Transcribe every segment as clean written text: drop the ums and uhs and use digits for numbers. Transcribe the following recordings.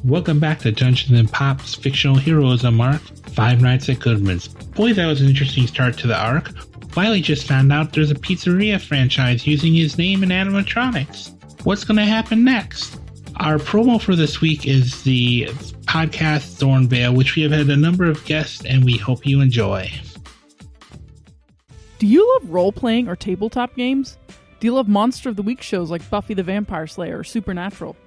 Welcome back to Dungeons & Pop's Fictional Heroism arc, Five Nights at Goodmans. Boy, that was an interesting start to the arc. Wiley just found out there's a pizzeria franchise using his name in animatronics. What's going to happen next? Our promo for this week is the podcast Thornvale, which we have had a number of guests, and we hope you enjoy. Do you love role-playing or tabletop games? Do you love Monster of the Week shows like Buffy the Vampire Slayer or Supernatural?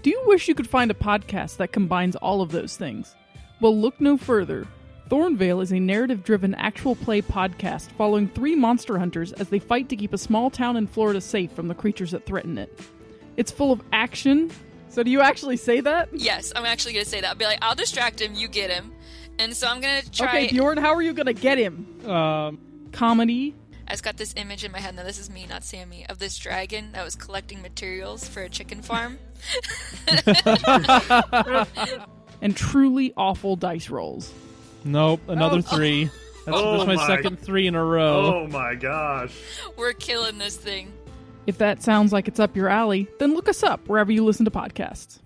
Do you wish you could find a podcast that combines all of those things? Well, look no further. Thornvale is a narrative-driven actual play podcast following 3 monster hunters as they fight to keep a small town in Florida safe from the creatures that threaten it. It's full of action. So do you actually say that? Yes, I'm actually going to say that. I'll be like, I'll distract him, you get him. And so I'm going to try... Okay, Bjorn, how are you going to get him? Comedy. I just got this image in my head, now this is me, not Sammy, of this dragon that was collecting materials for a chicken farm. And truly awful dice rolls. Nope, another 3. That's my second 3 in a row. Oh my gosh. We're killing this thing. If that sounds like it's up your alley, then look us up wherever you listen to podcasts.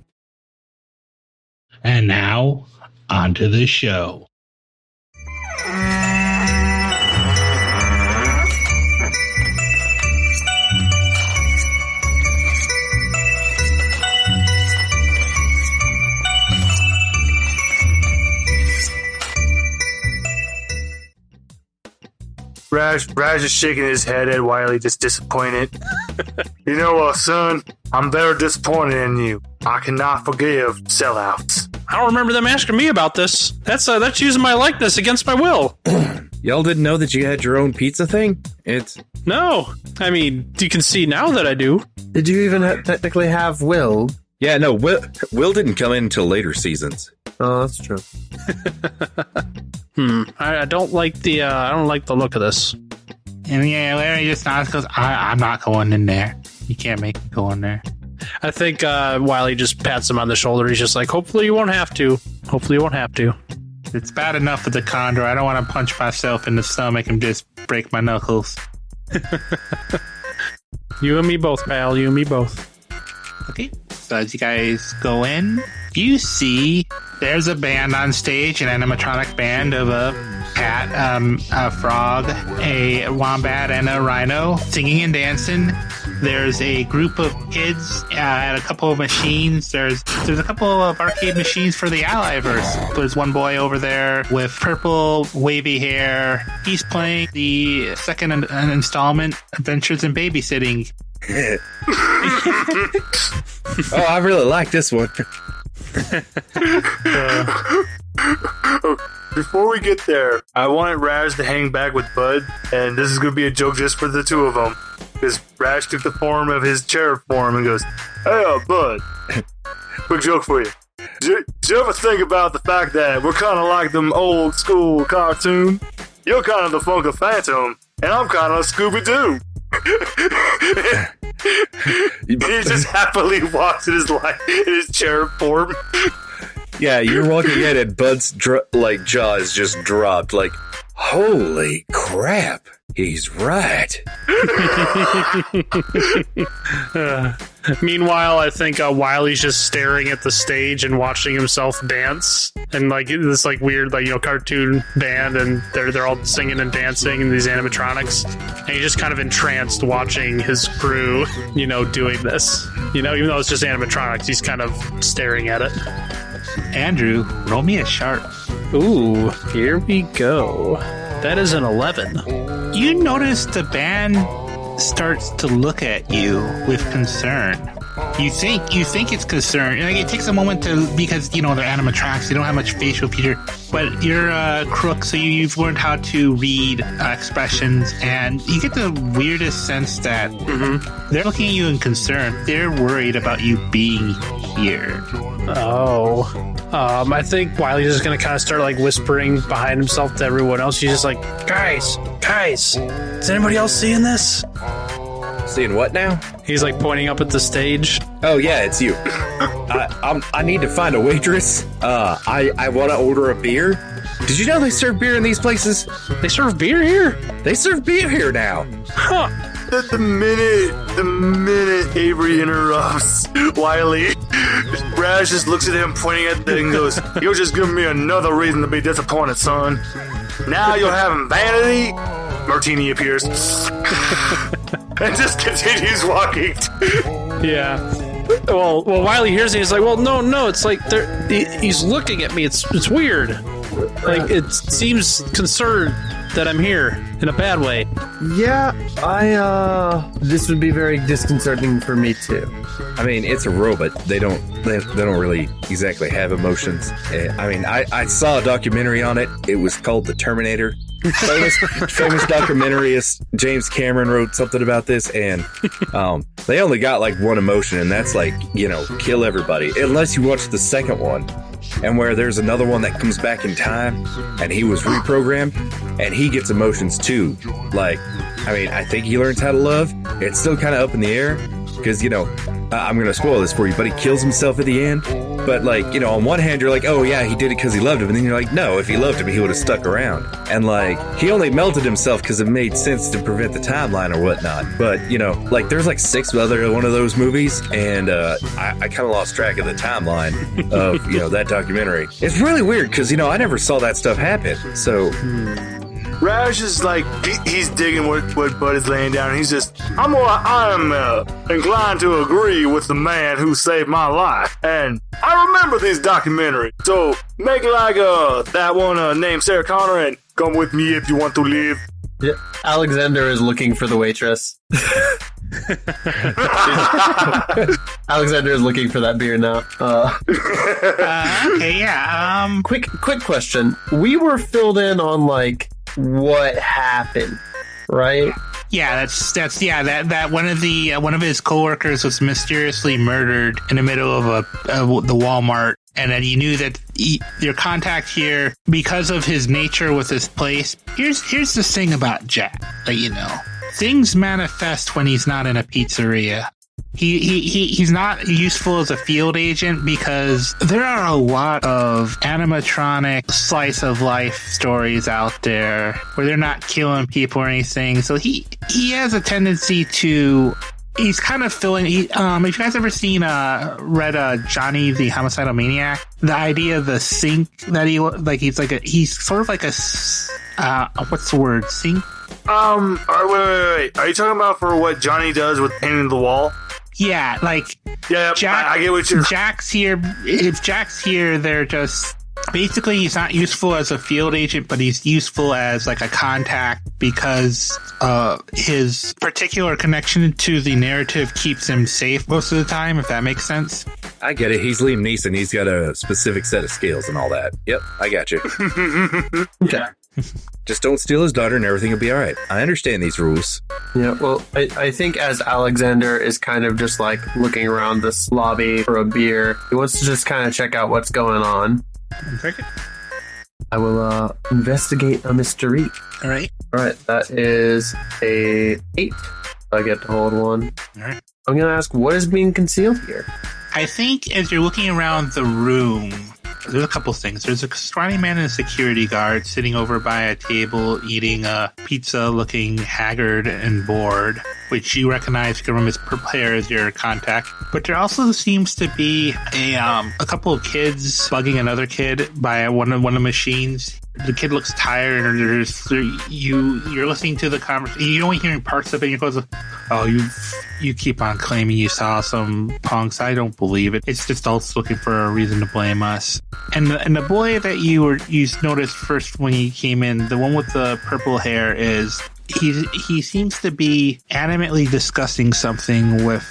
And now, on to the show. Raj is shaking his head at Wiley, just disappointed. You know what, son? I'm very disappointed in you. I cannot forgive sellouts. I don't remember them asking me about this. That's using my likeness against my will. Y'all didn't know that you had your own pizza thing? No. I mean, you can see now that I do. Did you even technically have Will? Yeah, no, Will didn't come in until later seasons. Oh, that's true. I don't like the look of this. And yeah, Larry just nods, goes, I'm not going in there. You can't make me go in there. I think Wiley just pats him on the shoulder. He's just like, hopefully you won't have to. It's bad enough with the condor. I don't want to punch myself in the stomach and just break my knuckles. You and me both, pal. You and me both. Okay, so as you guys go in, you see there's a band on stage, an animatronic band of a cat, a frog, a wombat, and a rhino singing and dancing. There's a group of kids at a couple of machines. There's a couple of arcade machines for the Alliverse. There's one boy over there with purple wavy hair. He's playing the second installment, Adventures in Babysitting. Oh, I really like this one. Before we get there, I wanted Raj to hang back with Bud, and this is going to be a joke just for the two of them. Because Raj took the form of his chair form and goes, "Hey, Bud, quick joke for you. Did you ever think about the fact that we're kind of like them old school cartoon? You're kind of the Funka Phantom, and I'm kind of Scooby-Doo." He just happily walks in his life in his chair form. Yeah, you're walking in and Bud's jaw is just dropped. Like, holy crap, he's right. Meanwhile, I think Wiley's just staring at the stage and watching himself dance, and like this weird cartoon band, and they're all singing and dancing in these animatronics, and he's just kind of entranced watching his crew, doing this. Even though it's just animatronics, he's kind of staring at it. Andrew, roll me a sharp. Ooh, here we go. That is an 11. You notice the band starts to look at you with concern. You think it's concern. It takes a moment because they're animatronics. They don't have much facial feature. But you're a crook, so you've learned how to read expressions, and you get the weirdest sense that they're looking at you in concern. They're worried about you being here. Oh. I think Wiley's just going to kind of start whispering behind himself to everyone else. He's just like, guys, is anybody else seeing this? Seeing what now? He's pointing up at the stage. Oh yeah, it's you. I need to find a waitress. I want to order a beer. Did you know they serve beer in these places? They serve beer here? They serve beer here now. Huh. the minute Avery interrupts Wiley, Raz just looks at him, pointing at the and goes, "You're just giving me another reason to be disappointed, son. Now you're having vanity." Martini appears and just continues walking. Yeah. Well, Wiley hears it. He's like, "Well, no. It's like he's looking at me. It's weird. Like it seems concerned that I'm here in a bad way." Yeah, this would be very disconcerting for me too. I mean, it's a robot. They don't really exactly have emotions. I mean, I saw a documentary on it. It was called The Terminator. Famous documentarist James Cameron wrote something about this, and they only got like one emotion, and that's like, kill everybody. Unless you watch the second one, and where there's another one that comes back in time, and he was reprogrammed, and he gets emotions too. Like, I mean, I think he learns how to love. It's still kind of up in the air, because, I'm going to spoil this for you, but he kills himself at the end. But, like, on one hand, you're like, oh, yeah, he did it because he loved him. And then you're like, no, if he loved him, he would have stuck around. And, like, he only melted himself because it made sense to prevent the timeline or whatnot. But, like, there's like 6 other one of those movies. And I kind of lost track of the timeline of, that documentary. It's really weird because, I never saw that stuff happen. So... Raj is like, he's digging what Bud is laying down. And he's just, I'm inclined to agree with the man who saved my life. And I remember these documentaries. So make like that one named Sarah Connor and come with me if you want to live. Yeah, Alexander is looking for the waitress. Alexander is looking for that beer now. Okay, yeah. Quick question. We were filled in on like what happened, right? Yeah, that one of his coworkers was mysteriously murdered in the middle of the Walmart, and then you knew that your contact here, because of his nature with this place. Here's the thing about Jack that things manifest when he's not in a pizzeria. He's not useful as a field agent because there are a lot of animatronic slice of life stories out there where they're not killing people or anything. So he has a tendency to. He's kind of filling. If you guys ever read Johnny the Homicidal Maniac, the idea of the sink that he's sort of like a what's the word, sink? Wait. Are you talking about for what Johnny does with painting the wall? Yeah, yeah. I get what you're. Jack's here. If Jack's here, they're just basically he's not useful as a field agent, but he's useful as like a contact because his particular connection to the narrative keeps him safe most of the time. If that makes sense. I get it. He's Liam Neeson. He's got a specific set of skills and all that. Yep, I got you. Okay. Just don't steal his daughter and everything will be all right. I understand these rules. Yeah, well, I think as Alexander is kind of just like looking around this lobby for a beer, he wants to just kind of check out what's going on. Take it. I will investigate a mystery. All right. All right, that is a 8. I get to hold one. All right. I'm going to ask, what is being concealed here? I think as you're looking around the room, there's a couple things. There's a scrawny man and a security guard sitting over by a table eating a pizza, looking haggard and bored, which you recognize from his purple hair as your contact. But there also seems to be a couple of kids bugging another kid by one of the machines. The kid looks tired, and you're listening to the conversation. You're only hearing parts of it. And you go, "Oh, you keep on claiming you saw some punks. I don't believe it. It's just adults looking for a reason to blame us." And the boy that you noticed first when he came in, the one with the purple hair, he seems to be animately discussing something with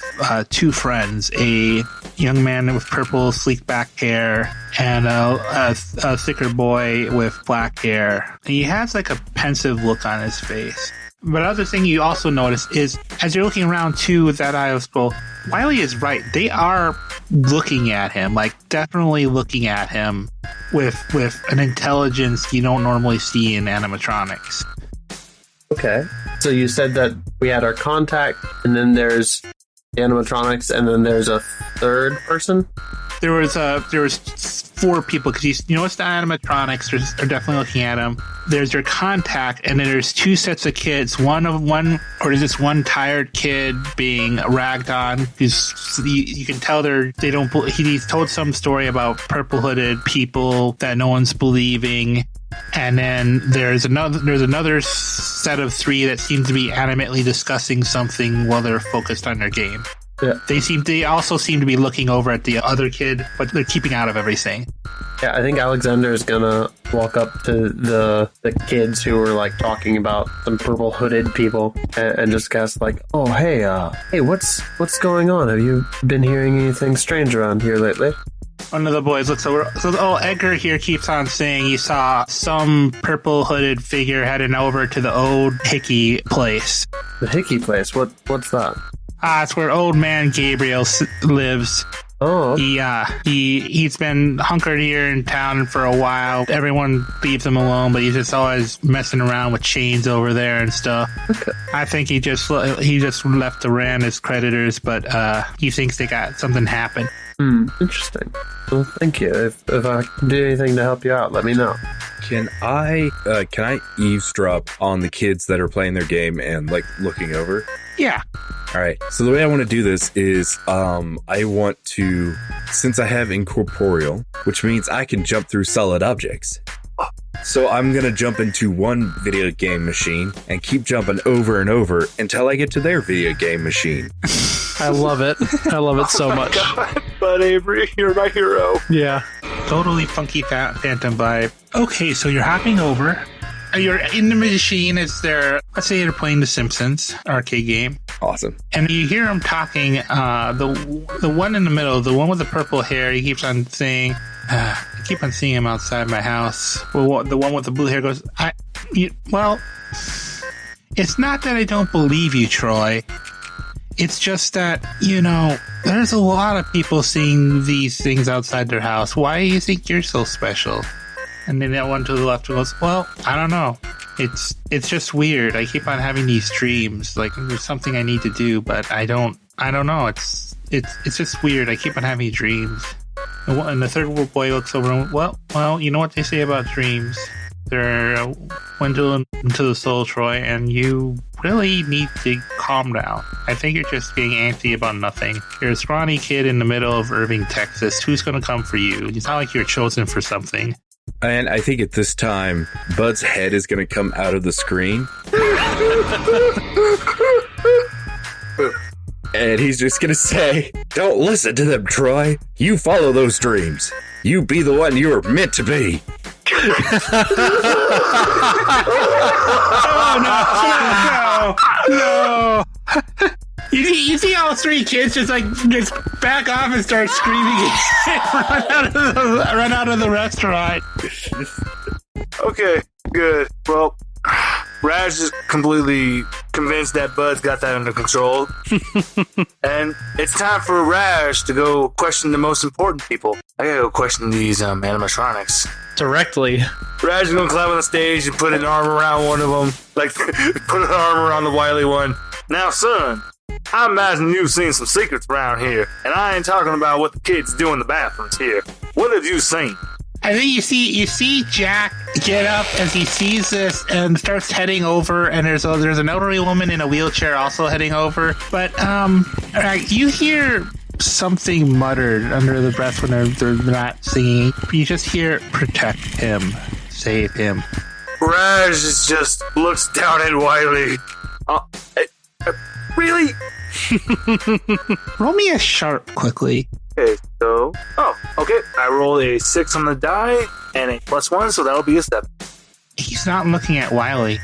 2 friends, a young man with purple sleek back hair and a thicker boy with black hair. And he has like a pensive look on his face. But other thing you also notice is, as you're looking around too with that eye of scroll, Wiley is right. They are looking at him, like definitely looking at him with an intelligence you don't normally see in animatronics. Okay. So you said that we had our contact, and then there's animatronics, and then there's a third person? There was 4 people, because you notice the animatronics are definitely looking at him. There's your contact, and then there's 2 sets of kids. There's this one tired kid being ragged on. You can tell they don't. He's told some story about purple hooded people that no one's believing. And then there's another set of 3 that seem to be animately discussing something while they're focused on their game. Yeah. They also seem to be looking over at the other kid, but they're keeping out of everything. Yeah, I think Alexander is gonna walk up to the kids who were like talking about some purple hooded people and just cast like, oh hey, what's going on? Have you been hearing anything strange around here lately? One of the boys looks over. Edgar here keeps on saying he saw some purple hooded figure heading over to the old Hickey place. The Hickey place? What's that? It's where old man Gabriel lives. Oh. He's been hunkered here in town for a while. Everyone leaves him alone, but he's just always messing around with chains over there and stuff. Okay. I think he just left to ran his creditors, but he thinks they got something happen. Interesting. Well, thank you. If I can do anything to help you out, let me know. Can I eavesdrop on the kids that are playing their game and like looking over? Yeah. All right. So the way I want to do this is I want to, since I have incorporeal, which means I can jump through solid objects. So I'm going to jump into one video game machine and keep jumping over and over until I get to their video game machine. I love it. I love it so much. God. Bud Avery, you're my hero. Yeah. Totally funky phantom vibe. Okay, so you're hopping over. You're in the machine. Let's say you're playing The Simpsons arcade game. Awesome. And you hear him talking. The one in the middle, the one with the purple hair, he keeps on saying, I keep on seeing him outside my house. Well, the one with the blue hair goes, it's not that I don't believe you, Troy. It's just that, there's a lot of people seeing these things outside their house. Why do you think you're so special? And then that one to the left goes, well, I don't know. It's just weird. I keep on having these dreams. Like, there's something I need to do, but I don't know. It's just weird. I keep on having dreams. And the third boy looks over and, well, you know what they say about dreams. They're dwindling into the soul, Troy, and you really need to calm down. I think you're just being antsy about nothing. You're a scrawny kid in the middle of Irving, Texas. Who's going to come for you? It's not like you're chosen for something. And I think at this time, Bud's head is going to come out of the screen. And he's just going to say, don't listen to them, Troy. You follow those dreams. You be the one you were meant to be. No. You see all 3 kids just back off and start screaming and run out of the restaurant. Okay, good. Well, Raj is completely convinced that Bud's got that under control. And it's time for Raj to go question the most important people. I gotta go question these animatronics. Directly. Raj is gonna climb on the stage and put an arm around one of them. Like, put an arm around the Wiley one. Now, son, I imagine you've seen some secrets around here. And I ain't talking about what the kids do in the bathrooms here. What have you seen? I think you see Jack get up as he sees this and starts heading over, and there's an elderly woman in a wheelchair also heading over. But you hear something muttered under the breath when they're not singing. You just hear "protect him, save him." Raj just looks down at Wiley. Really? Roll me a sharp quickly. Okay, so... okay. I rolled a 6 on the die and a +1, so that'll be a 7. He's not looking at Wiley.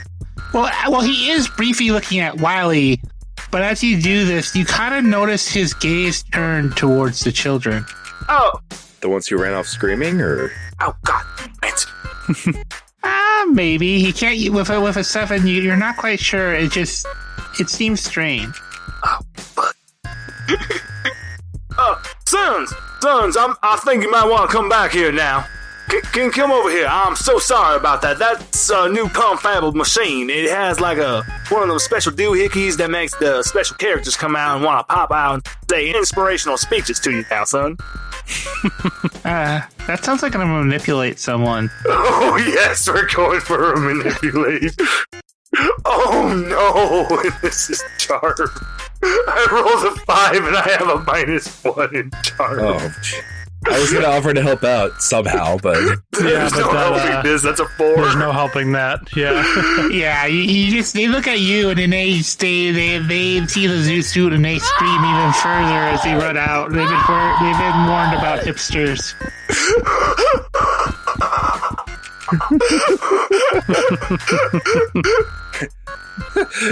Well, he is briefly looking at Wiley, but as you do this, you kind of notice his gaze turn towards the children. Oh! The ones who ran off screaming, or? Oh, God. It. Maybe. He can't... With a 7, you're not quite sure. It seems strange. Oh, but... Sons, I think you might want to come back here now. Can you come over here? I'm so sorry about that. That's a new confabuled machine. It has like one of those special doohickeys that makes the special characters come out and want to pop out and say inspirational speeches to you now, son. That sounds like I'm gonna manipulate someone. Oh, yes, we're going for a manipulate. Oh, no, this is charm. I rolled a 5 and I have a -1 in charm. Oh, I was going to offer to help out somehow, but... There's no helping this. That's a 4. There's no helping that. Yeah. Yeah, they look at you and then they see the zoo suit and they scream even further as they run out. They've been warned about hipsters.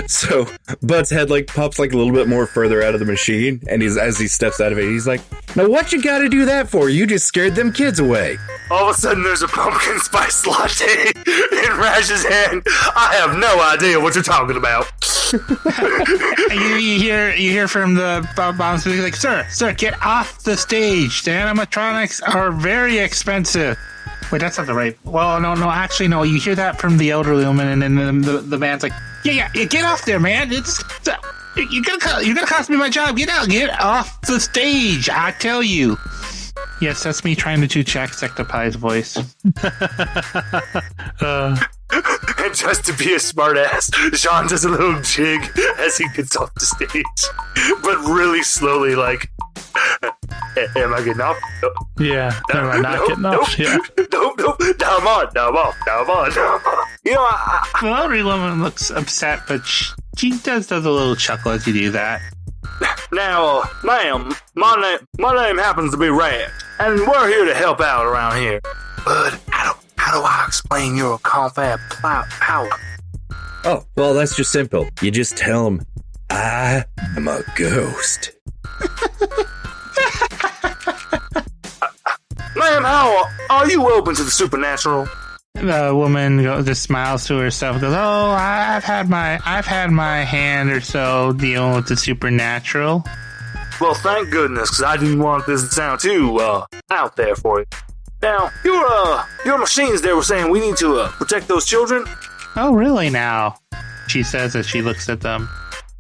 So Bud's head pops a little bit more further out of the machine, and as he steps out of it, he's like, "Now what you gotta do that for? You just scared them kids away." All of a sudden, there's a pumpkin spice latte in Rash's hand. I have no idea what you're talking about. you hear from the bombs like, "Sir, get off the stage. The animatronics are very expensive." Wait, that's not the right. Well, no. Actually, no. You hear that from the elderly woman, and then the man's like, "Yeah, get off there, man! You're gonna cost me my job. Get off the stage! I tell you." Yes, that's me trying to do Jacksepticeye's voice. And just to be a smartass, Jean does a little jig as he gets off the stage, but really slowly, am I getting off? No. Yeah. Am I not getting off? Yeah. Nope. Now I'm on. You know, The elderly woman looks upset, but she does a little chuckle as you do that. Now, ma'am, my name happens to be Rash, and we're here to help out around here. But how do I explain your confab power? Oh, well, that's just simple. You just tell them, "I am a ghost." Ma'am, how are you open to the supernatural? The woman just smiles to herself and goes, "Oh, I've had my hand or so dealing with the supernatural." Well, thank goodness, because I didn't want this to sound too out there for you. Now, your machines there were saying we need to protect those children. "Oh, really now?" she says as she looks at them.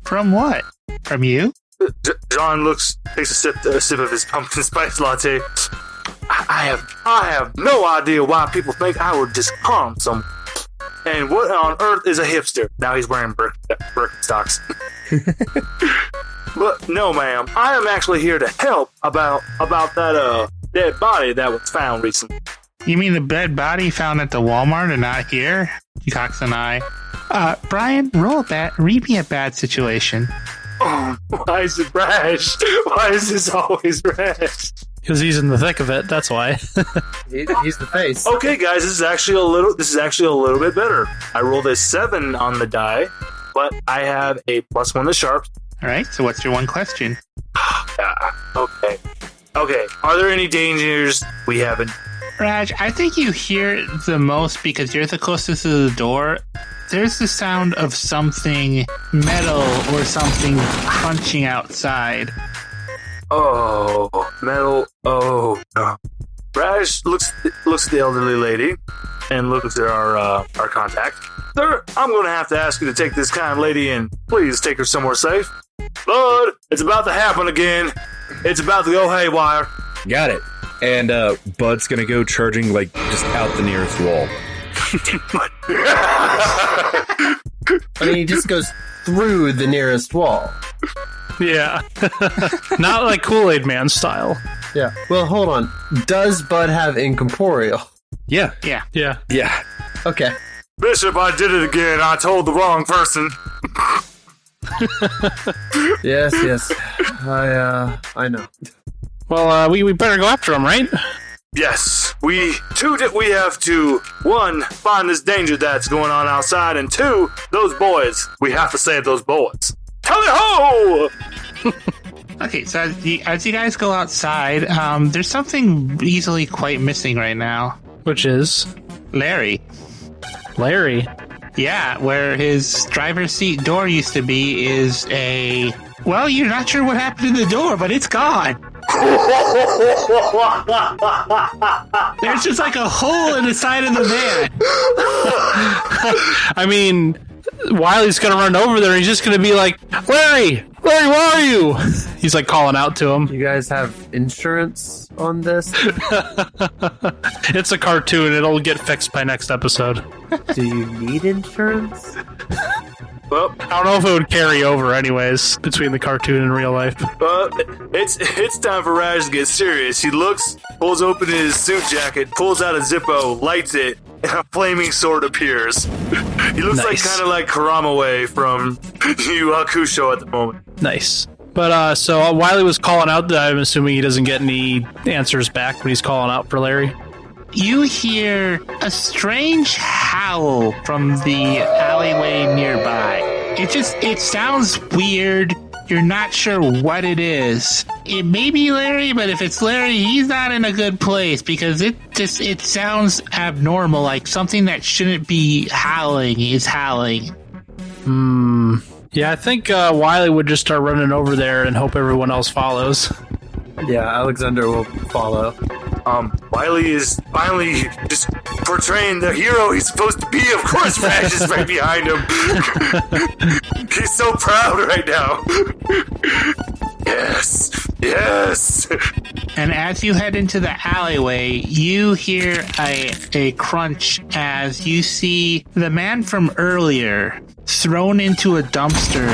"From what? From you?" John takes a sip of his pumpkin spice latte. I have no idea why people think I would just harm someone. And what on earth is a hipster? Now he's wearing Birkenstocks. But no, ma'am, I am actually here to help about that dead body that was found recently. "You mean the dead body found at the Walmart and not here?" He cocks an eye. Brian, read me a bad situation." Oh, why is it Rash? Why is this always Rash? Because he's in the thick of it. That's why. He's the face. Okay, guys, this is actually a little bit better. I rolled a 7 on the die, but I have a +1 to sharp. All right, so what's your one question? Okay. Are there any dangers we haven't? Raj, I think you hear it the most because you're the closest to the door. There's the sound of something metal or something crunching outside. Oh, metal. Oh, no. Raj looks at the elderly lady and looks at our contact. "Sir, I'm going to have to ask you to take this kind lady and please take her somewhere safe. Bud, it's about to happen again. It's about to go haywire." Got it. And Bud's gonna go charging just out the nearest wall. I mean, he just goes through the nearest wall. Yeah. Not like Kool-Aid Man style. Yeah. Well, hold on. Does Bud have incorporeal? Yeah. Okay. Bishop, I did it again. I told the wrong person. Yes. I know. Well, we better go after him, right? Yes, we have to, 1, find this danger that's going on outside, and 2, those boys. We have to save those boys. Tally-ho! Okay, so as you guys go outside, there's something easily quite missing right now. Which is? Larry. Yeah, where his driver's seat door used to be is a... Well, you're not sure what happened to the door, but it's gone. There's just a hole in the side of the van. I mean, Wiley's gonna run over there and he's just gonna be like, "Larry, Larry, where are you? He's like calling out to him. You guys have insurance on this? It's a cartoon. It'll get fixed by next episode. Do you need insurance? Well, I don't know if it would carry over anyways between the cartoon and real life. it's time for Raj to get serious. He looks, pulls open his suit jacket, pulls out a Zippo, lights it, and a flaming sword appears. He looks Nice. kind of like Karamawe from Yu Hakusho at the moment. Nice. But so Wiley was calling out. I'm assuming he doesn't get any answers back, but he's calling out for Larry. You hear a strange howl from the alleyway nearby. It sounds weird. You're not sure what it is. It may be Larry, but if it's Larry, he's not in a good place because it sounds abnormal, like something that shouldn't be howling is howling. Yeah, I think Wiley would just start running over there and hope everyone else follows. Yeah, Alexander will follow. Wiley is finally just portraying the hero he's supposed to be. Of course, Rash is right behind him. He's so proud right now. Yes. And as you head into the alleyway, you hear a crunch as you see the man from earlier thrown into a dumpster,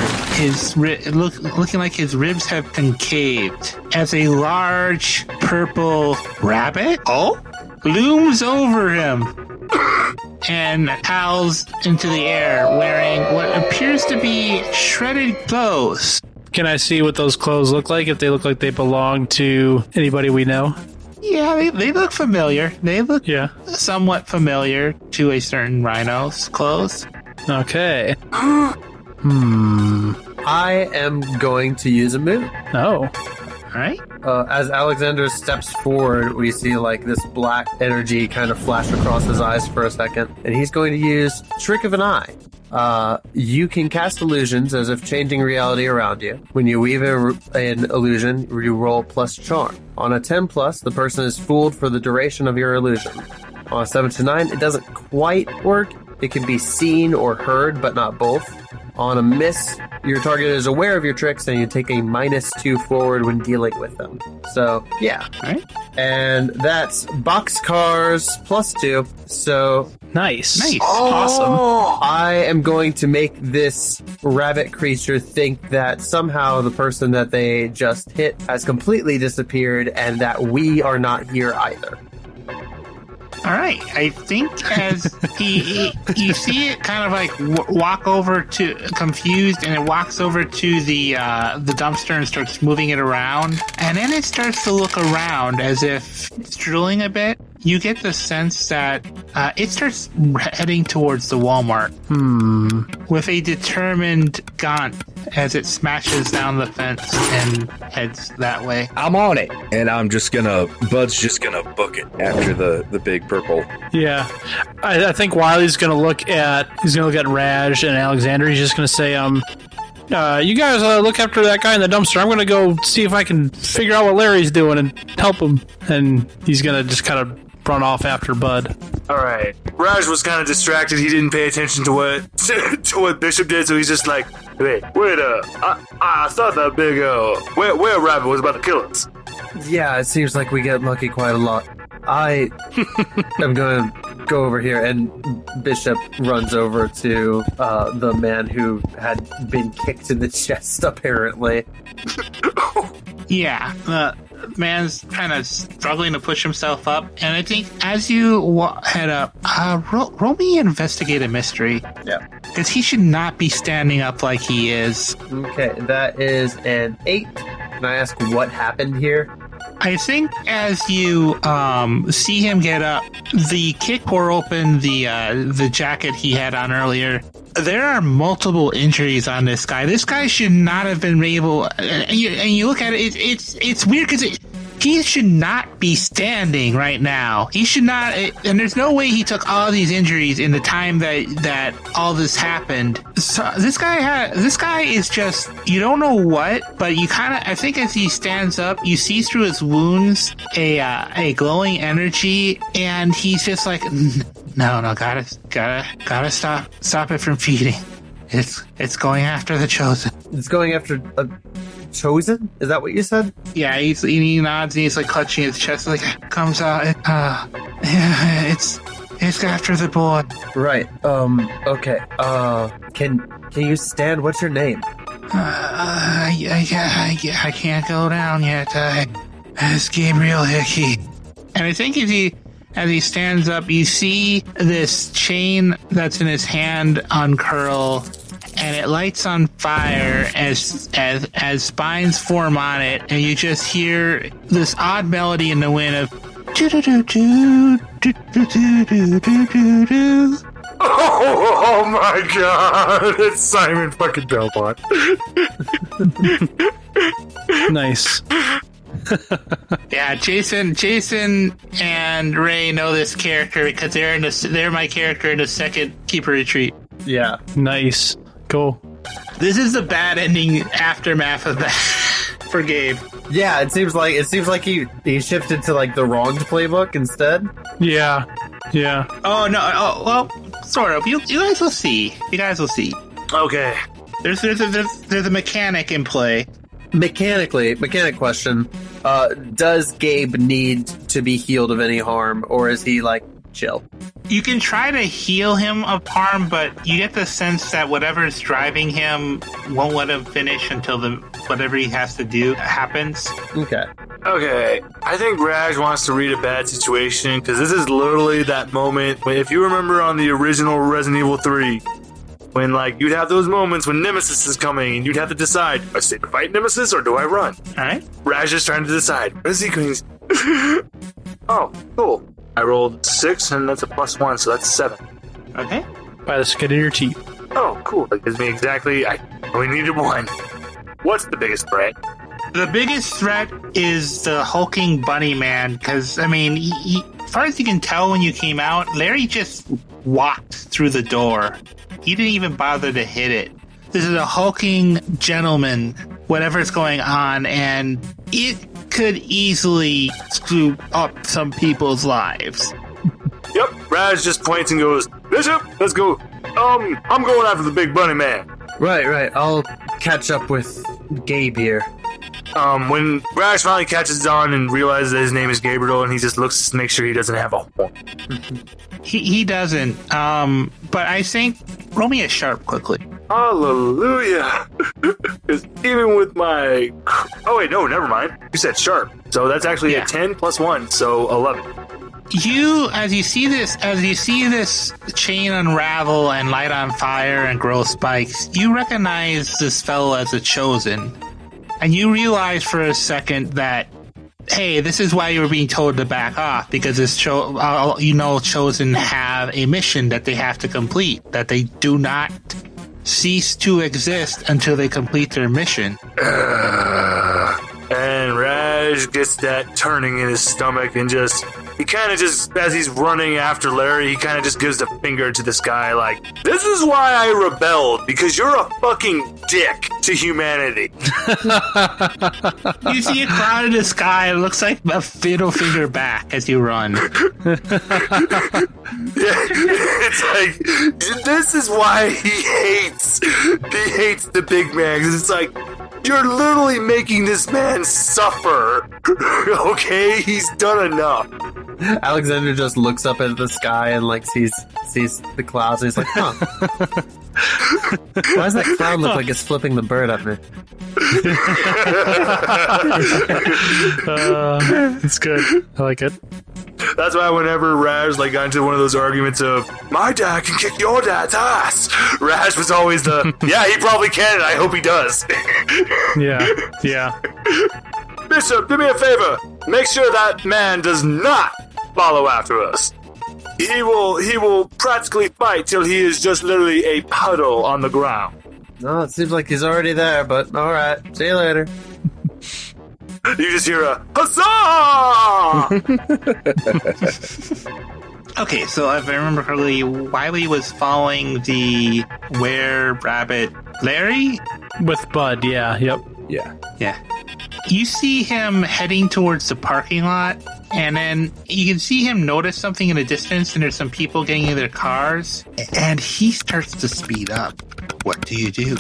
looking like his ribs have concaved, as a large purple rabbit looms over him and howls into the air wearing what appears to be shredded clothes. Can I see what those clothes look like, if they look like they belong to anybody we know? Yeah, they look familiar. They look Yeah. somewhat familiar to a certain rhino's clothes. Okay. I am going to use a move. Oh. All right. As Alexander steps forward, we see like this black energy kind of flash across his eyes for a second, and he's going to use Trick of an Eye. You can cast illusions as if changing reality around you. When you weave an illusion, you roll plus charm. On a 10 plus, the person is fooled for the duration of your illusion. On a 7 to 9, it doesn't quite work. It can be seen or heard, but not both. On a miss, your target is aware of your tricks, and you take a -2 forward when dealing with them. So, yeah. All right. And that's boxcars +2. So, Nice. awesome. I am going to make this rabbit creature think that somehow the person that they just hit has completely disappeared and that we are not here either. All right. I think as you see it kind of like walk over to confused, and it walks over to the dumpster and starts moving it around, and then it starts to look around as if it's drooling a bit. You get the sense that it starts heading towards the Walmart with a determined gaunt as it smashes down the fence and heads that way. I'm on it, and Bud's just gonna book it after the big purple. Yeah. I think Wiley's gonna look at Raj and Alexander. He's just gonna say, you guys look after that guy in the dumpster. I'm gonna go see if I can figure out what Larry's doing and help him. And he's gonna just kind of run off after Bud. All right. Raj was kind of distracted. He didn't pay attention to what Bishop did, so he's just like, wait I thought that big whale rabbit was about to kill us. Yeah, it seems like we get lucky quite a lot. I am going to go over here, and Bishop runs over to the man who had been kicked in the chest, apparently. Yeah, the man's kind of struggling to push himself up, and I think as you head up, roll me investigate a mystery. Yeah. Because he should not be standing up like he is. Okay, that is an 8. Can I ask what happened here? I think as you see him get up, the kick tore open the jacket he had on earlier. There are multiple injuries on this guy. This guy should not have been able. And you look at it, it's weird because he should not be standing right now. He should not. And there's no way he took all these injuries in the time that all this happened. So this guy is just, you don't know what, but you kind of, I think as he stands up, you see through his wounds a glowing energy, and he's just like, no, gotta stop it from feeding. It's going after the chosen. It's going after a chosen? Is that what you said? Yeah, he nods and he's like clutching his chest, like comes out. It's after the boy. Right. Okay. Can you stand? What's your name? I can't go down yet. It's Gabriel Hickey. And I think as he stands up, you see this chain that's in his hand uncurl, and it lights on fire as spines form on it, and you just hear this odd melody in the wind of Oh my god! It's Simon fucking Belmont. Nice. Yeah, Jason and Ray know this character because they're my character in the second Keeper Retreat. Yeah. Nice. Cool. This is the bad ending aftermath of that for Gabe. Yeah, it seems like he shifted to like the wronged playbook instead. Yeah. Oh no! Oh well, sort of. You guys will see. Okay. There's a mechanic in play. Mechanic question. Does Gabe need to be healed of any harm, or is he like chill? You can try to heal him of harm, but you get the sense that whatever's driving him won't let him finish until whatever he has to do happens. Okay. I think Raj wants to read a bad situation, because this is literally that moment when, if you remember on the original Resident Evil 3, when like you'd have those moments when Nemesis is coming and you'd have to decide, do I stay to fight Nemesis or do I run? Alright. Raj is trying to decide. What is he going? Oh, cool. I rolled 6 and that's a +1, so that's 7. Okay. By the skin of your teeth. Oh, cool. That gives me exactly... I only needed 1. What's the biggest threat? The biggest threat is the hulking bunny man, because, I mean, as far as you can tell when you came out, Larry just walked through the door. He didn't even bother to hit it. This is a hulking gentleman, whatever's going on, and it could easily screw up some people's lives. Yep, Raj just points and goes, Bishop, let's go. I'm going after the big bunny man. Right. I'll catch up with Gabe here. When Raj finally catches on and realizes that his name is Gabriel, and he just looks to make sure he doesn't have a horn. He doesn't, but I think, roll me a sharp quickly. Hallelujah! Because even with my... Oh wait, no, never mind. You said sharp. So that's actually a 10 + 1, so 11. As you see this chain unravel and light on fire and grow spikes, you recognize this fellow as a chosen. And you realize for a second that, hey, this is why you were being told to back off, because chosen have a mission that they have to complete, that they do not cease to exist until they complete their mission. And Raj gets that turning in his stomach and he kind of just, as he's running after Larry, he kind of just gives the finger to this guy like, this is why I rebelled, because you're a fucking dick to humanity. You see a cloud in the sky, it looks like a middle finger back as you run. It's like, this is why he hates the big man. It's like, you're literally making this man suffer. Okay, he's done enough. Alexander just looks up at the sky and like sees the clouds and he's like, huh. Why does that cloud look like it's flipping the bird at me? It's good. I like it. That's why whenever Raj got into one of those arguments of, my dad can kick your dad's ass, Raj was always yeah, he probably can, and I hope he does. Yeah. Bishop, do me a favor. Make sure that man does not follow after us. He will practically fight till he is just literally a puddle on the ground. No, it seems like he's already there, but alright. See you later. You just hear a huzzah! Okay, so if I remember correctly, Wiley was following the were-rabbit Larry? With Bud, yeah, yep. Yeah. You see him heading towards the parking lot, and then you can see him notice something in the distance, and there's some people getting in their cars, and he starts to speed up. What do you do?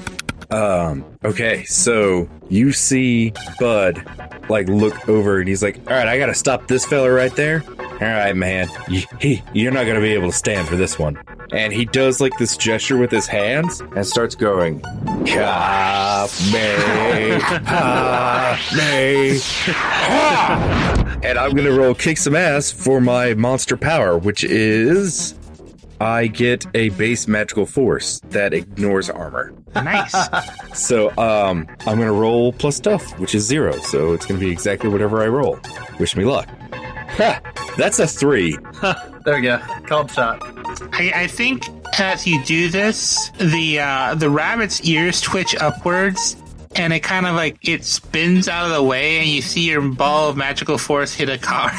Okay, so you see Bud, like, look over and he's like, all right, I gotta stop this fella right there. All right, man, you're not gonna be able to stand for this one. And he does, like, this gesture with his hands and starts going, Cop me, and I'm gonna roll kick some ass for my monster power, which is... I get a base magical force that ignores armor. Nice. So, I'm gonna roll plus tough, which is 0. So it's gonna be exactly whatever I roll. Wish me luck. Ha! That's a 3. There we go. Called shot. I think as you do this, the rabbit's ears twitch upwards, and it kind of like it spins out of the way, and you see your ball of magical force hit a car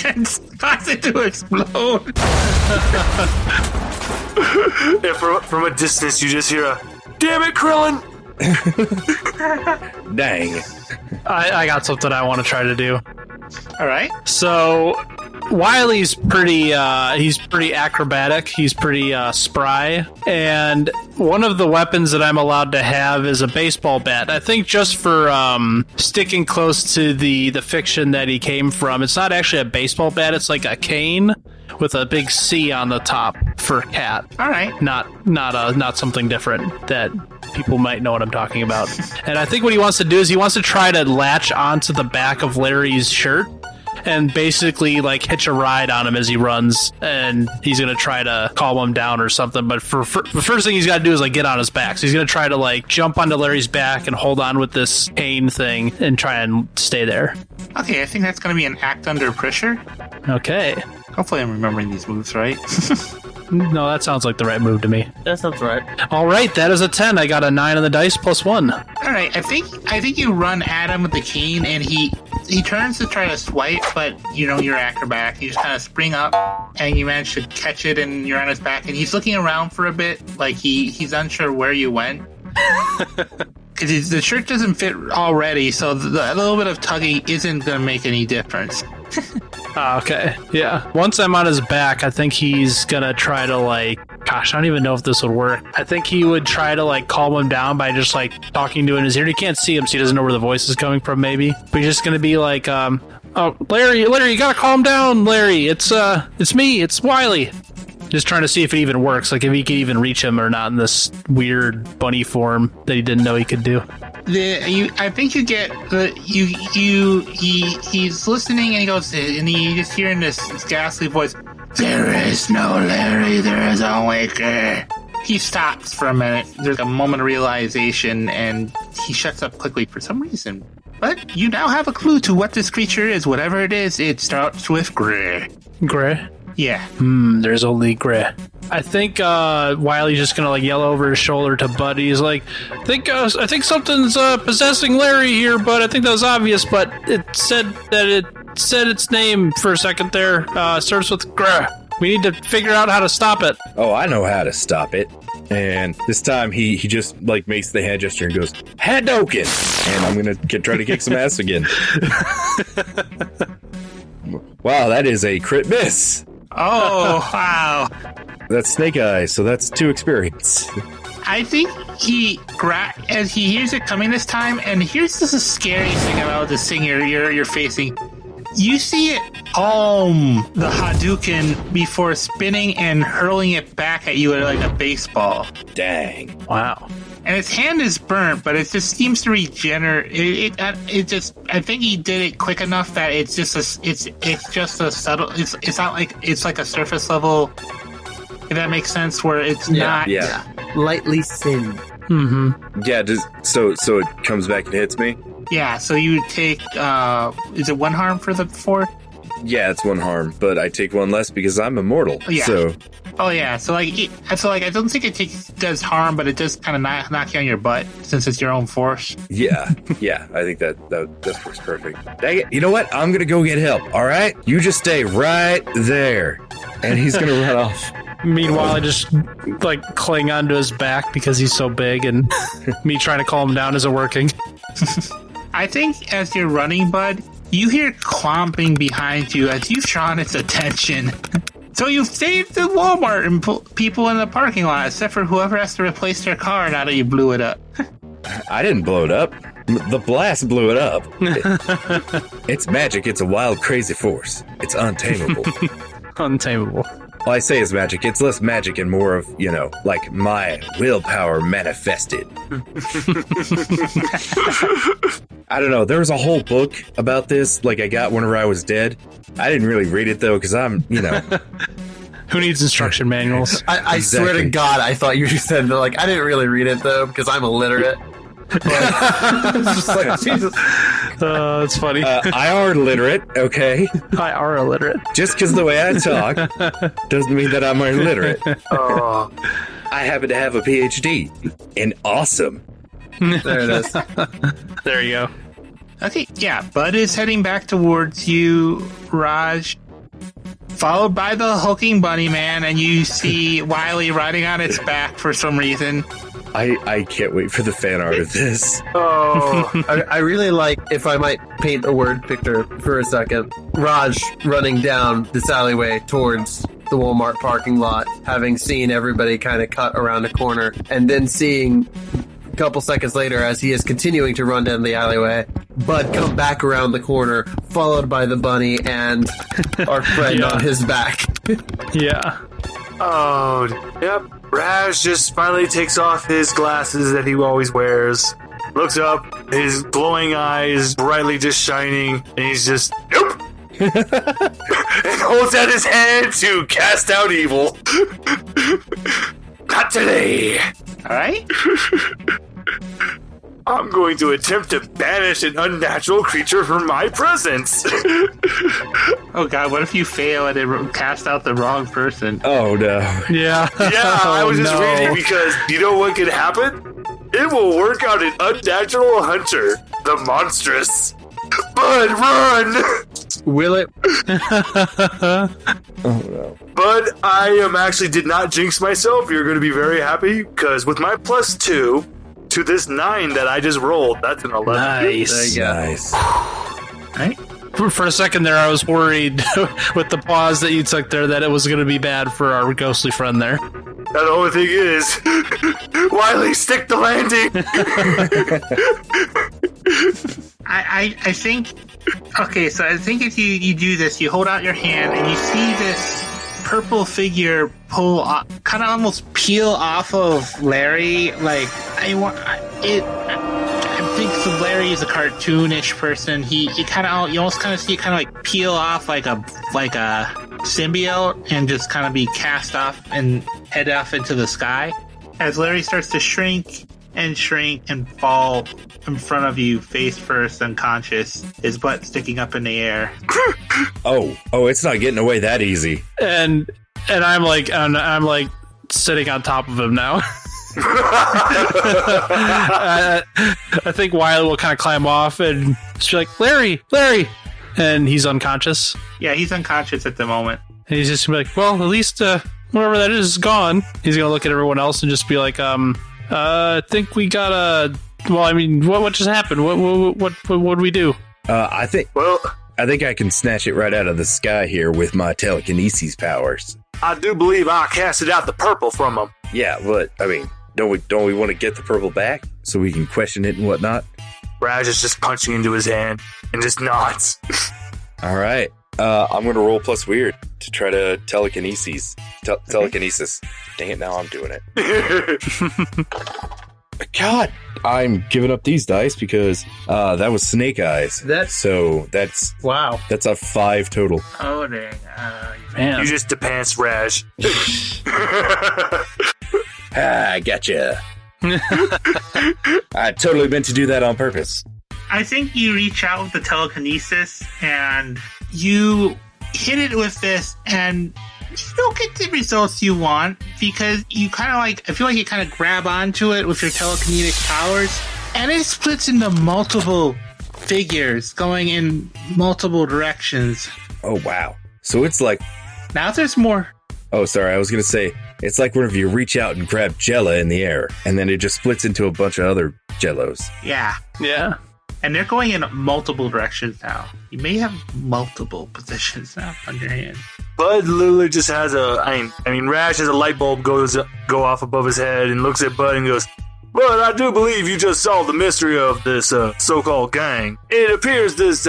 and cause it to explode. Yeah, from a distance, you just hear a "Damn it, Krillin!" Dang. I got something I want to try to do. All right. So Wiley's pretty acrobatic. He's pretty spry, and one of the weapons that I'm allowed to have is a baseball bat. I think just for sticking close to the fiction that he came from. It's not actually a baseball bat. It's like a cane with a big C on the top for cat. All right. Not something different that people might know what I'm talking about. And I think what he wants to do is he wants to try to latch onto the back of Larry's shirt and basically like hitch a ride on him as he runs, and he's gonna try to calm him down or something. But for the first thing he's got to do is like get on his back. So he's gonna try to like jump onto Larry's back and hold on with this cane thing and try and stay there. Okay, I think that's going to be an act under pressure. Okay. Hopefully I'm remembering these moves right. No, that sounds like the right move to me. That sounds right. All right, that is a 10. I got a 9 on the dice plus 1. All right, I think you run at him with the cane, and he turns to try to swipe, but you know you're acrobatic. You just kind of spring up, and you manage to catch it, and you're on his back, and he's looking around for a bit, like he's unsure where you went. Because the shirt doesn't fit already, so the little bit of tugging isn't going to make any difference. Okay, yeah. Once I'm on his back, I think he's gonna try to like, gosh, I don't even know if this would work. I think he would try to like calm him down by just like talking to him in his ear. He can't see him, so he doesn't know where the voice is coming from, maybe. But he's just gonna be like, oh, Larry, you gotta calm down, Larry. It's me, it's Wiley. Just trying to see if it even works, like if he can even reach him or not in this weird bunny form that he didn't know he could do. I think you get he's listening, and he goes, and you just hear in this ghastly voice, "There is no Larry, there is only Kerr." He stops for a minute. There's a moment of realization, and he shuts up quickly for some reason. But you now have a clue to what this creature is. Whatever it is, it starts with Grey. Grey? Yeah. There's only Grey. I think Wiley's just gonna like yell over his shoulder to Bud. He's like, I think something's possessing Larry here, Bud. I think that was obvious, but it said its name for a second there. Starts with Grey. We need to figure out how to stop it. Oh, I know how to stop it. And this time he just like makes the hand gesture and goes, Hadouken! And I'm gonna try to kick some ass again. Wow, that is a crit miss. Oh, wow. That's Snake Eyes, so that's 2 experience. I think as he hears it coming this time, and here's the scary thing about this thing you're facing. You see it the Hadouken before spinning and hurling it back at you like a baseball. Dang. Wow. And its hand is burnt, but it just seems to regenerate. I think he did it quick enough that it's just a subtle. It's not like it's like a surface level. If that makes sense, where it's not. Yeah. Lightly sinned. Mm-hmm. Yeah. So it comes back and hits me. Yeah. So you take. Is it 1 harm for the 4? Yeah, it's 1 harm, but I take 1 less because I'm immortal. Yeah. So. Oh yeah, so I don't think it does harm, but it does kind of knock you on your butt since it's your own force. Yeah, I think that works perfect. Dang it! You know what? I'm gonna go get help. All right, you just stay right there, and he's gonna run off. Meanwhile, I just like cling onto his back because he's so big, and me trying to calm him down isn't working. I think as you're running, Bud, you hear clomping behind you as you've drawn its attention. So you've saved the Walmart and people in the parking lot, except for whoever has to replace their car now that you blew it up. I didn't blow it up. The blast blew it up. It's magic. It's a wild, crazy force. It's untamable. Untamable. Well, I say it's magic. It's less magic and more of, like my willpower manifested. I don't know. There was a whole book about this, like I got whenever I was dead. I didn't really read it, though, because I'm, Who needs instruction manuals? I swear to God, I thought you said that, like, I didn't really read it, though, because I'm illiterate. It's just like, Jesus. That's funny. I are literate, okay? I are illiterate. Just because the way I talk doesn't mean that I'm illiterate. Oh, I happen to have a PhD in awesome. There it is. There you go. Okay, yeah, Bud is heading back towards you, Raj, followed by the hulking bunny man, and you see Wiley riding on its back for some reason. I can't wait for the fan art of this. oh, I really like, if I might paint a word picture for a second, Raj running down this alleyway towards the Walmart parking lot, having seen everybody kind of cut around a corner, and then seeing a couple seconds later, as he is continuing to run down the alleyway, Bud come back around the corner, followed by the bunny and our friend on his back. Yeah. oh, yep. Raj just finally takes off his glasses that he always wears, looks up, his glowing eyes brightly just shining, and he's just, nope! and holds out his hand to cast out evil. Not today! Alright? I'm going to attempt to banish an unnatural creature from my presence. Oh god, what if you fail and it cast out the wrong person? Oh, no. Yeah. Yeah, I was just no. reading because you know what could happen? It will work out an unnatural hunter, the monstrous. Bud, run! Will it? Oh, no. But I actually did not jinx myself. You're going to be very happy because with my +2 to this 9 that I just rolled, that's an 11. Nice. Nice. Right? For a second there, I was worried with the pause that you took there that it was going to be bad for our ghostly friend there. Now the only thing is, Wiley, stick the landing. I think... Okay, so I think if you do this, you hold out your hand and you see this purple figure pull kind of almost peel off of Larry. Like, I think so Larry is a cartoonish person. You almost kind of see it kind of like peel off like a symbiote and just kind of be cast off and head off into the sky. As Larry starts to shrink and fall in front of you, face first, unconscious, his butt sticking up in the air. Oh, it's not getting away that easy. And I'm like sitting on top of him now. I think Wiley will kind of climb off and she's like, Larry, and he's unconscious. Yeah, he's unconscious at the moment. And he's just gonna be like, well, at least whatever that is gone. He's gonna look at everyone else and just be like, I think we got a. Well, I mean, what just happened? What do we do? I think I can snatch it right out of the sky here with my telekinesis powers. I do believe I casted out the purple from him. Yeah, but I mean, don't we want to get the purple back so we can question it and whatnot? Raj is just punching into his hand and just nods. All right, I'm gonna roll plus weird to try to telekinesis. Telekinesis. Dang it! Now I'm doing it. God, I'm giving up these dice because that was snake eyes. That's Wow. That's a 5 total. Oh, dang. Man. You just depants Raj. I gotcha. I totally meant to do that on purpose. I think you reach out with the telekinesis and you hit it with this and you don't get the results you want because you kind of I feel like you kind of grab onto it with your telekinetic powers and it splits into multiple figures going in multiple directions. Oh, wow. So it's like... Now there's more. Oh, sorry. I was going to say, it's like whenever you reach out and grab Jella in the air and then it just splits into a bunch of other Jellos. Yeah. Yeah. And they're going in multiple directions now. You may have multiple positions now on your hand. Bud literally just has Rash has a light bulb go off above his head and looks at Bud and goes, "But I do believe you just solved the mystery of this so-called gang. It appears this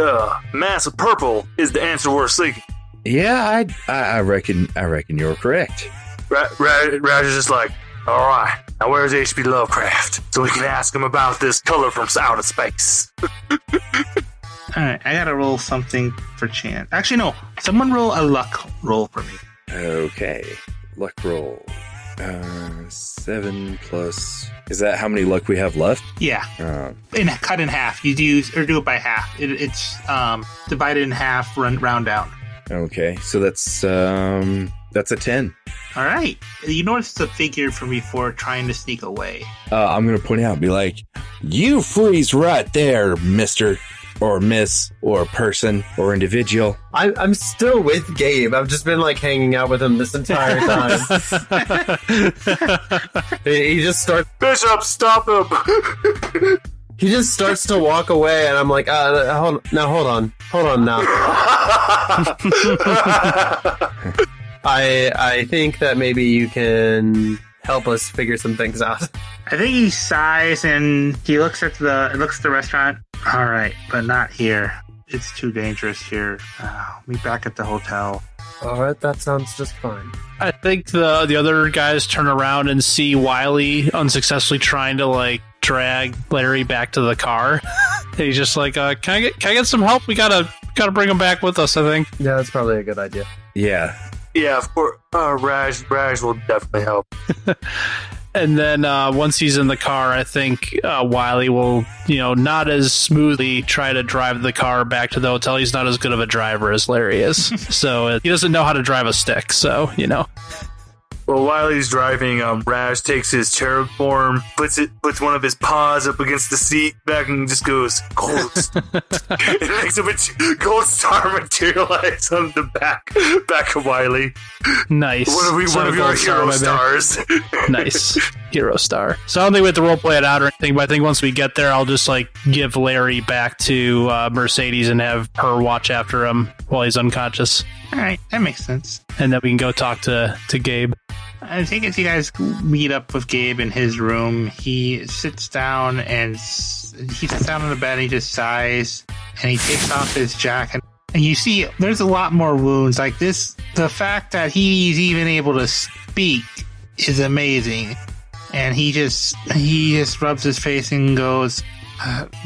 mass of purple is the answer we're seeking." Yeah, I reckon you're correct. Rash is just like, "All right, now where's H.P. Lovecraft so we can ask him about this color from outer space?" Alright, I gotta roll something for chance. Actually, no. Someone roll a luck roll for me. Okay, luck roll. 7 plus... Is that how many luck we have left? Yeah. Cut in half. You do it by half. It's divided in half, round down. Okay, so that's a 10. All right. You noticed the figure from before trying to sneak away. I'm going to point out and be like, "You freeze right there, mister, or miss, or person, or individual." I'm still with Gabe. I've just been like hanging out with him this entire time. He just starts. "Bishop, stop him!" He just starts to walk away, and I'm like, hold on now. I think that maybe you can help us figure some things out. I think he sighs and he looks at the restaurant. All right, but not here. It's too dangerous here. Meet back at the hotel. All right, that sounds just fine. I think the other guys turn around and see Wiley unsuccessfully trying to like drag Larry back to the car. And he's just like, "Can I get some help? We gotta bring him back with us." I think. Yeah, that's probably a good idea. Yeah. Yeah, of course. Raj will definitely help. And then once he's in the car, I think Wiley will, not as smoothly try to drive the car back to the hotel. He's not as good of a driver as Larry is. So he doesn't know how to drive a stick. So, While Wiley's driving, Raj takes his cherub form, puts one of his paws up against the seat back, and just goes, "Ghost." It makes a gold star materialize on the back of Wiley. Nice. One of your hero stars. Nice. Hero star. So I don't think we have to roleplay it out or anything, but I think once we get there, I'll just give Larry back to Mercedes and have her watch after him while he's unconscious. All right, that makes sense. And then we can go talk to Gabe. I think as you guys meet up with Gabe in his room, he sits down on the bed and he just sighs and he takes off his jacket. And you see there's a lot more wounds like this. The fact that he's even able to speak is amazing. And he just rubs his face and goes,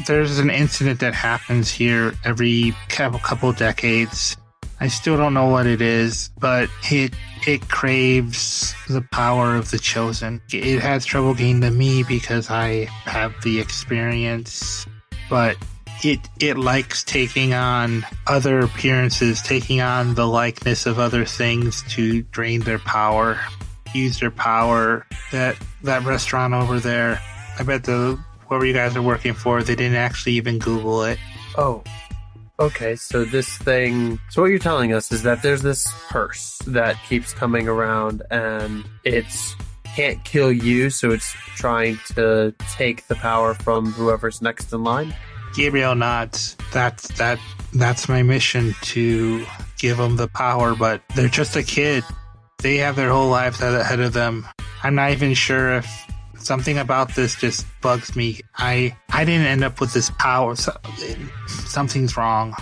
"There's an incident that happens here every couple decades. I still don't know what it is, but it craves the power of the chosen. It has trouble getting to me because I have the experience, but it likes taking on other appearances, taking on the likeness of other things to drain their power, use their power. That restaurant over there, I bet whoever you guys are working for, they didn't actually even Google it." Oh. Okay, so what you're telling us is that there's this purse that keeps coming around and it's can't kill you, so it's trying to take the power from whoever's next in line? Gabriel nods. That's my mission, to give them the power, but they're just a kid. They have their whole lives ahead of them. I'm not even sure if something about this just bugs me. I didn't end up with this power. Something's wrong.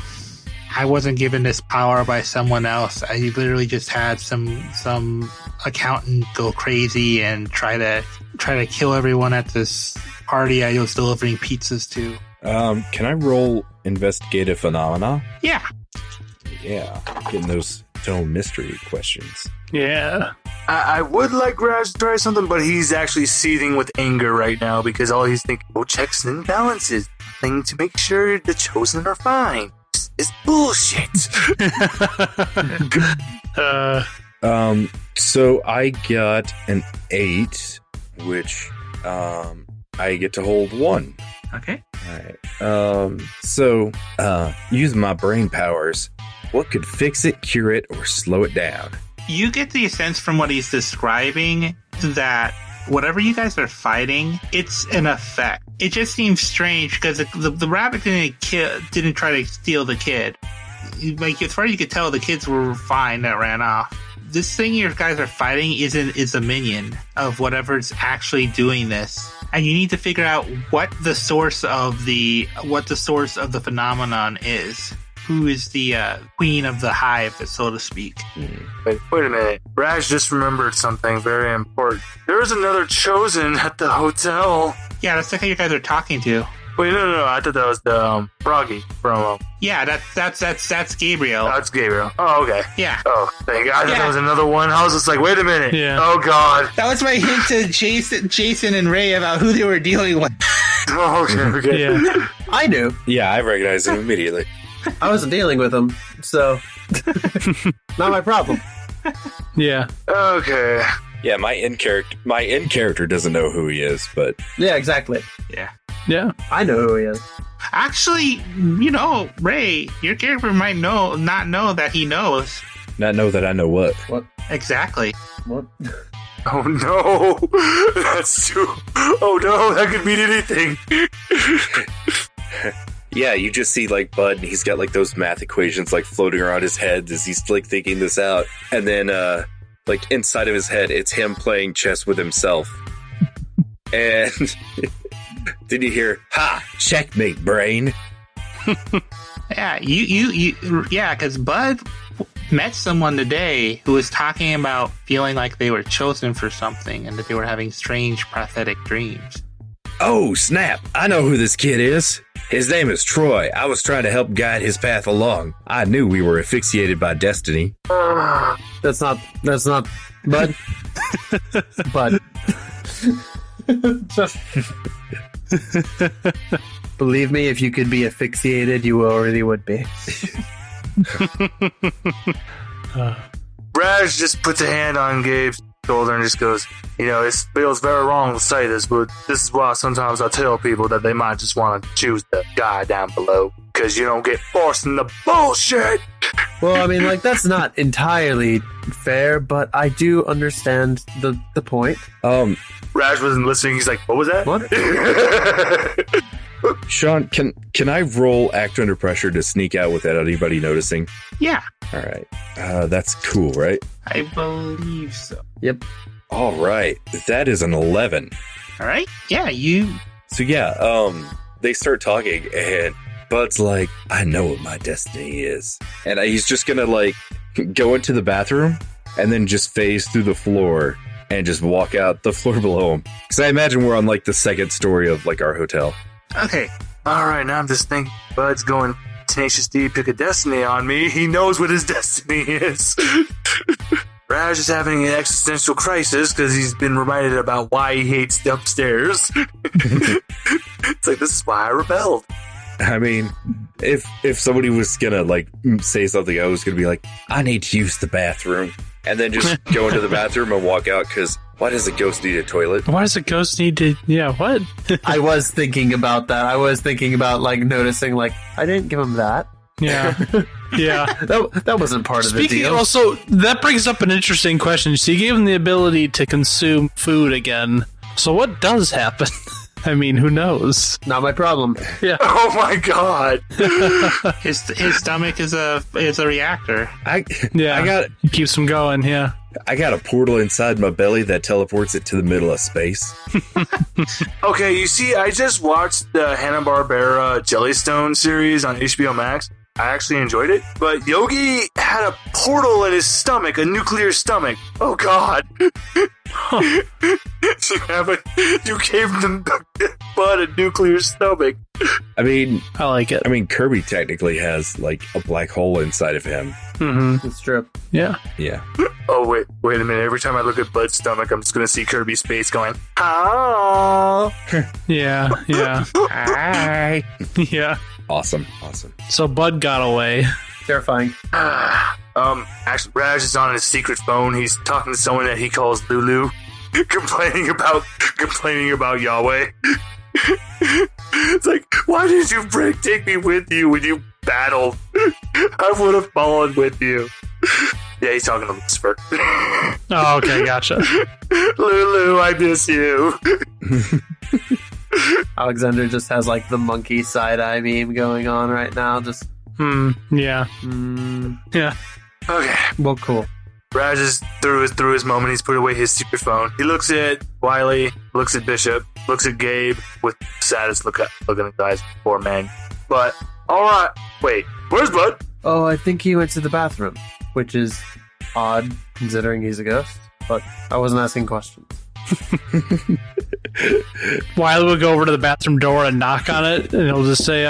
I wasn't given this power by someone else. I literally just had some accountant go crazy and try to kill everyone at this party I was delivering pizzas to. Can I roll investigative phenomena? Yeah. Yeah, getting those mystery questions. Yeah. I would like Raj to try something, but he's actually seething with anger right now because all he's thinking, checks and balances, thing to make sure the chosen are fine. It's bullshit. So I got an 8, which I get to hold 1. Okay. All right. So using my brain powers, what could fix it, cure it, or slow it down? You get the sense from what he's describing that whatever you guys are fighting, it's an effect. It just seems strange because the rabbit didn't try to steal the kid. like as far as you could tell, the kids were fine that ran off. This thing you guys are fighting is a minion of whatever's actually doing this, and you need to figure out what the source of the phenomenon is. Who is the queen of the hive, so to speak? Wait a minute. Raj just remembered something very important. There was another chosen at the hotel. Yeah, that's the guy you guys are talking to. Wait, no. I thought that was the Froggy from. Yeah, that's Gabriel. That's Gabriel. Oh, okay. Yeah. Oh, thank God. I thought that was another one. I was just like, wait a minute. Yeah. Oh, God. That was my hint to Jason and Ray about who they were dealing with. Oh, okay. Yeah. I knew. Yeah, I recognized him immediately. I wasn't dealing with him, so not my problem. Yeah. Okay. Yeah, my end character doesn't know who he is, but Yeah, exactly. Yeah. Yeah. I know who he is. Actually, Ray, your character might not know that he knows. not know that I know what. What? Exactly. What? Oh, no. That's too... Oh, no. That could mean anything. Yeah, you just see like Bud, and he's got like those math equations like floating around his head as he's like thinking this out. And then like inside of his head, it's him playing chess with himself. And did you hear, "Ha, checkmate, brain"? Yeah, yeah, because Bud met someone today who was talking about feeling like they were chosen for something and that they were having strange prophetic dreams. Oh, snap. I know who this kid is. His name is Troy. I was trying to help guide his path along. I knew we were asphyxiated by destiny. That's not Bud. Bud. Believe me, if you could be asphyxiated, you already would be. Raj just puts a hand on Gabe's shoulder and just goes, it feels very wrong to say this, but this is why sometimes I tell people that they might just want to choose the guy down below, because you don't get forced in the bullshit. Well, I mean, like, that's not entirely fair, but I do understand the point. Raj wasn't listening. He's like, what was that? What? Sean, can I roll act under pressure to sneak out without anybody noticing? Yeah, All right. That's cool, right? I believe so. Yep. All right. That is an 11. All right. Yeah, you. So yeah, they start talking and Bud's like, I know what my destiny is. And he's just gonna like go into the bathroom and then just phase through the floor and just walk out the floor below him. Because I imagine we're on like the second story of like our hotel. Okay. All right, now I'm just thinking, Bud's going Tenacious D pick a destiny on me. He knows what his destiny is. Raj is having an existential crisis because he's been reminded about why he hates the upstairs. It's like, this is why I rebelled. I mean, if somebody was gonna like say something, I was gonna be like, I need to use the bathroom, and then just go into the bathroom and walk out. Because why does a ghost need a toilet? Why does a ghost need to... Yeah, what? I was thinking about that. I was thinking about, like, noticing, like, I didn't give him that. Yeah. Yeah. That wasn't part of the deal. Also, that brings up an interesting question. So you gave him the ability to consume food again. So what does happen? I mean, who knows? Not my problem. Yeah. Oh my god. His stomach is a reactor. He keeps him going, yeah. I got a portal inside my belly that teleports it to the middle of space. Okay, you see, I just watched the Hanna-Barbera Jellystone series on HBO Max. I actually enjoyed it, but Yogi had a portal in his stomach, a nuclear stomach. Oh god. You gave them Bud a nuclear stomach. I mean, I like it. I mean, Kirby technically has like a black hole inside of him. Mm-hmm. It's true. Yeah. Yeah. Oh, wait a minute. Every time I look at Bud's stomach, I'm just going to see Kirby's face going, oh. Yeah. Yeah. Hi. Yeah. Awesome. So Bud got away. Terrifying. Actually, Raj is on his secret phone. He's talking to someone that he calls Lulu, complaining about Yahweh. It's like, why did you take me with you when you battled? I would have fallen with you. Yeah, he's talking to Lucifer. Oh, okay, gotcha. Lulu, I miss you. Alexander just has like the monkey side eye meme going on right now. Just Yeah. Yeah. Okay. Well, cool. Raj is through his moment. He's put away his stupid phone. He looks at Wiley, looks at Bishop, looks at Gabe with saddest look in his eyes. Poor man. But, alright. Wait, where's Bud? Oh, I think he went to the bathroom, which is odd considering he's a ghost. But I wasn't asking questions. Wiley will go over to the bathroom door and knock on it, and he'll just say,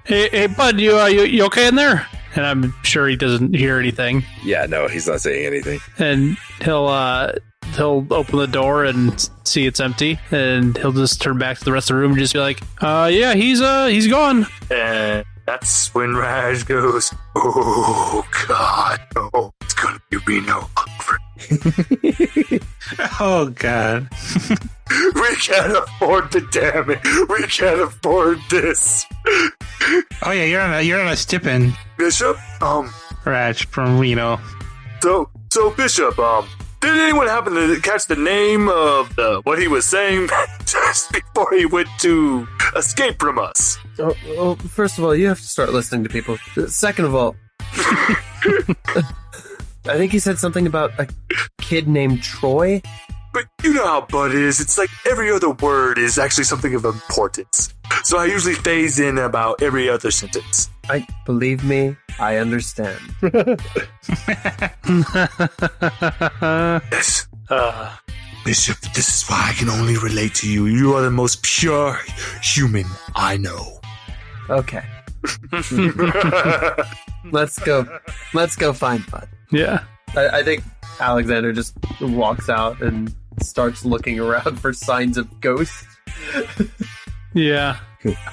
hey, Bud, you okay in there? And I'm sure he doesn't hear anything. Yeah, no, he's not saying anything. And he'll open the door and see it's empty, and he'll just turn back to the rest of the room and just be like, yeah, he's gone. And that's when Raj goes, oh, God, no, it's gonna be Reno. Oh, God. We can't afford the damage. We can't afford this. Oh, yeah, you're on a stippin', Bishop, Raj, from Reno. So Bishop, did anyone happen to catch the name of what he was saying just before he went to escape from us? Oh, first of all, you have to start listening to people. Second of all, I think he said something about a kid named Troy. But you know how Bud is. It's like every other word is actually something of importance. So I usually phase in about every other sentence. Believe me, I understand. Yes. Bishop, this is why I can only relate to you. You are the most pure human I know. Okay. Let's go find Bud. Yeah. I think Alexander just walks out and starts looking around for signs of ghosts. Yeah.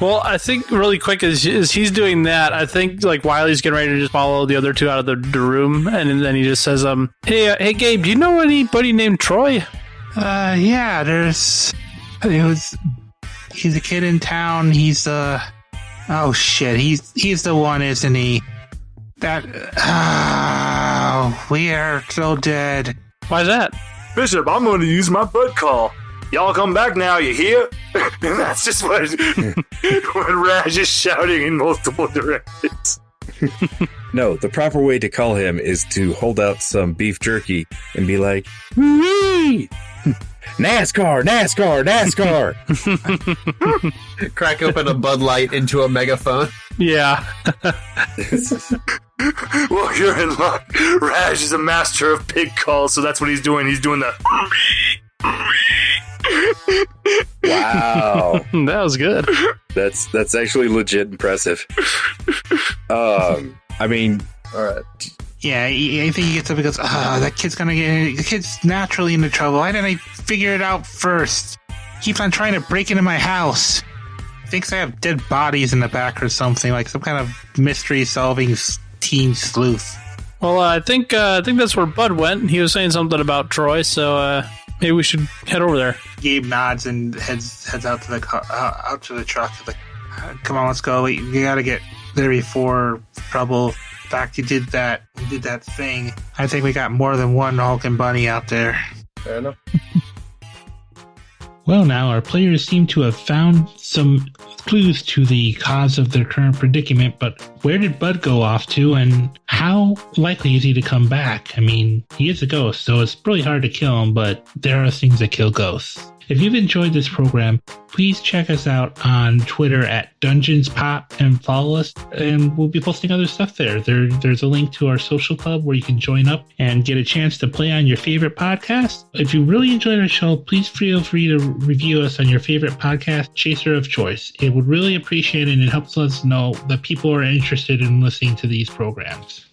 Well, I think really quick as he's doing that, I think like Wiley's getting ready to just follow the other two out of the room, and then he just says, hey Gabe, do you know anybody named Troy? Yeah, he's a kid in town. He's oh shit, he's the one, isn't he? We are so dead. Why's that? Bishop, I'm going to use my Bud call. Y'all come back now, you hear? And that's just what Raj is shouting in multiple directions. No, the proper way to call him is to hold out some beef jerky and be like, wee! NASCAR! Crack open a Bud Light into a megaphone. Yeah. Well, you're in luck. Raj is a master of pig calls, so that's what he's doing. He's doing the... Wow. That was good. That's actually legit impressive. I mean, all right. Yeah, I think he gets up and goes, the kid's naturally into trouble. Why didn't I figure it out first? Keeps on trying to break into my house. Thinks I have dead bodies in the back or something, like some kind of mystery-solving teen sleuth. Well, I think that's where Bud went. He was saying something about Troy, so maybe we should head over there. Gabe nods and heads out to the car, out to the truck. Like, come on, let's go. We gotta get there before trouble. In fact, you did that thing. I think we got more than one Hulk and Bunny out there. Fair enough. Well, now our players seem to have found some clues to the cause of their current predicament, but where did Bud go off to, and how likely is he to come back? I mean, he is a ghost, so it's really hard to kill him, but there are things that kill ghosts. If you've enjoyed this program, please check us out on Twitter at DungeonsPop and follow us, and we'll be posting other stuff there. There's a link to our social club where you can join up and get a chance to play on your favorite podcast. If you really enjoyed our show, please feel free to review us on your favorite podcast chaser of choice. It would really appreciate it, and it helps us know that people are interested in listening to these programs.